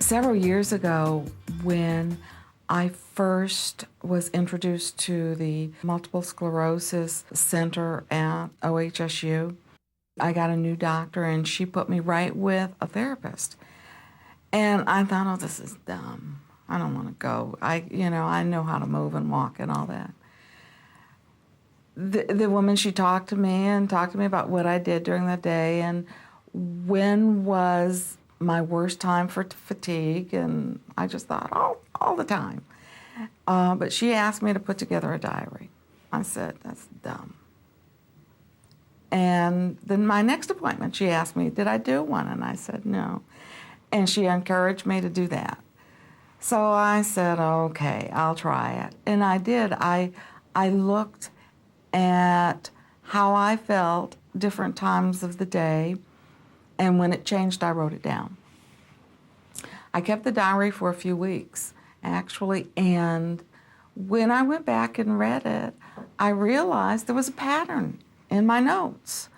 Several years ago, when I first was introduced to the Multiple Sclerosis Center at OHSU, I got a new doctor and she put me right with a therapist. And I thought, oh, this is dumb. I don't want to go. I know how to move and walk and all that. The woman, she talked to me about what I did during the day and when was my worst time for fatigue, and I just thought, oh, all the time. But she asked me to put together a diary. I said, that's dumb. And then my next appointment, she asked me, did I do one? And I said, no. And she encouraged me to do that. So I said, okay, I'll try it. And I did. I looked at how I felt different times of the day, and when it changed, I wrote it down. I kept the diary for a few weeks, actually, and when I went back and read it, I realized there was a pattern in my notes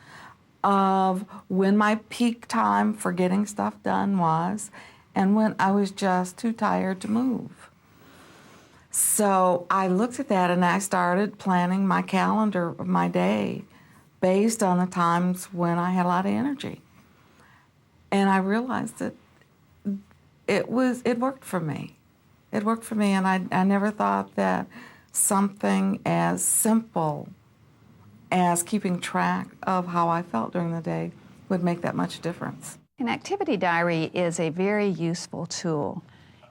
of when my peak time for getting stuff done was and when I was just too tired to move. So I looked at that and I started planning my calendar of my day based on the times when I had a lot of energy. And I realized that it worked for me. It worked for me, and I never thought that something as simple as keeping track of how I felt during the day would make that much difference. An activity diary is a very useful tool,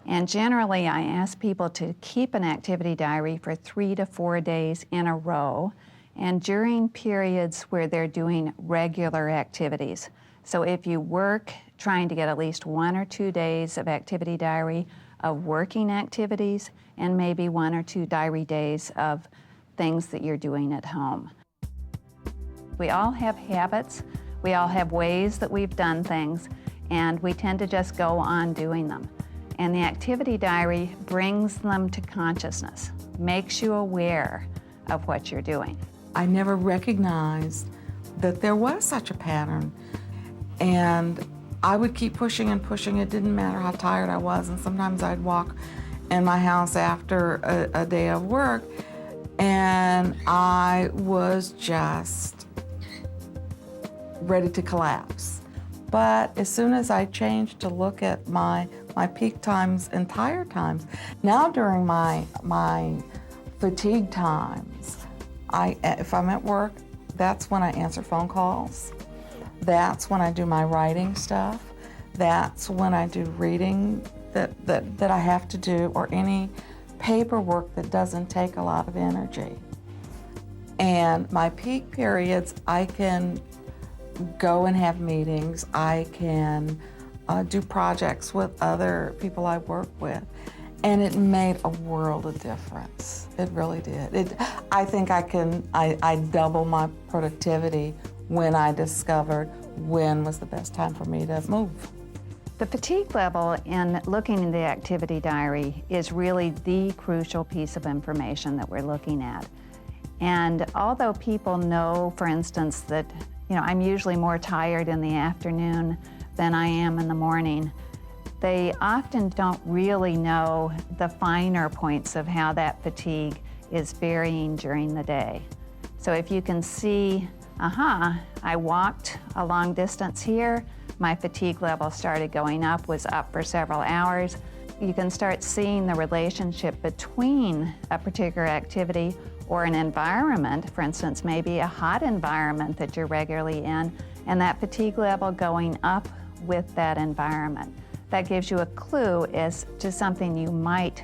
and generally I ask people to keep an activity diary for 3 to 4 days in a row, and during periods where they're doing regular activities. So if you work, trying to get at least 1 or 2 days of activity diary of working activities, and maybe 1 or 2 diary days of things that you're doing at home. We all have habits, we all have ways that we've done things, and we tend to just go on doing them. And the activity diary brings them to consciousness, makes you aware of what you're doing. I never recognized that there was such a pattern. And I would keep pushing and pushing. It didn't matter how tired I was. And sometimes I'd walk in my house after a day of work, and I was just ready to collapse. But as soon as I changed to look at my peak times and tired times, now during my fatigue times, if I'm at work, that's when I answer phone calls. That's when I do my writing stuff. That's when I do reading that I have to do, or any paperwork that doesn't take a lot of energy. And my peak periods, I can go and have meetings. I can do projects with other people I work with. And it made a world of difference. It really did. I think I double my productivity when I discovered when was the best time for me to move. The fatigue level in looking in the activity diary is really the crucial piece of information that we're looking at. And although people know, for instance, that I'm usually more tired in the afternoon than I am in the morning, they often don't really know the finer points of how that fatigue is varying during the day. So if you can see, I walked a long distance here, my fatigue level started going up, was up for several hours. You can start seeing the relationship between a particular activity or an environment, for instance, maybe a hot environment that you're regularly in, and that fatigue level going up with that environment. That gives you a clue as to something you might